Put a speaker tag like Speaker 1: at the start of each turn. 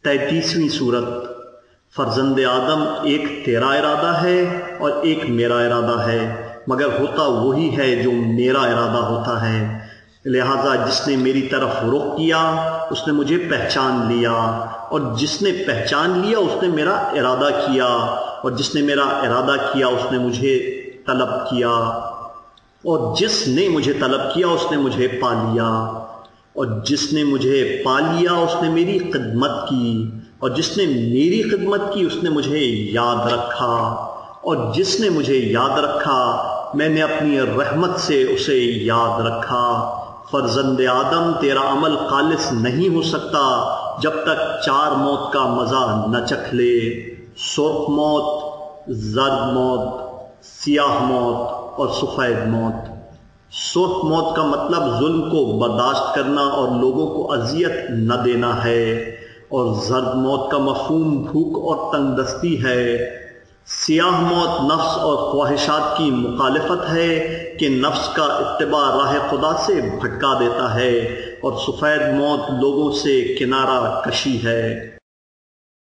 Speaker 1: 33ویں سورت۔ فرزند آدم، ایک تیرا ارادہ ہے اور ایک میرا ارادہ ہے، مگر ہوتا وہی ہے جو میرا ارادہ ہوتا ہے۔ لہٰذا جس نے میری طرف رخ کیا اس نے مجھے پہچان لیا، اور جس نے پہچان لیا اس نے میرا ارادہ کیا، اور جس نے میرا ارادہ کیا اس نے مجھے طلب کیا، اور جس نے مجھے طلب کیا اس نے مجھے پا لیا، اور جس نے مجھے پا لیا اس نے میری خدمت کی، اور جس نے میری خدمت کی اس نے مجھے یاد رکھا، اور جس نے مجھے یاد رکھا میں نے اپنی رحمت سے اسے یاد رکھا۔ فرزند آدم، تیرا عمل خالص نہیں ہو سکتا جب تک 4 موت کا مزہ نہ چکھ لے: سرخ موت، زرد موت، سیاہ موت اور سفید موت۔ سرخ موت کا مطلب ظلم کو برداشت کرنا اور لوگوں کو اذیت نہ دینا ہے، اور زرد موت کا مفہوم بھوک اور تنگ دستی ہے۔ سیاہ موت نفس اور خواہشات کی مخالفت ہے کہ نفس کا اتباع راہ خدا سے بھٹکا دیتا ہے، اور سفید موت لوگوں سے کنارہ کشی ہے۔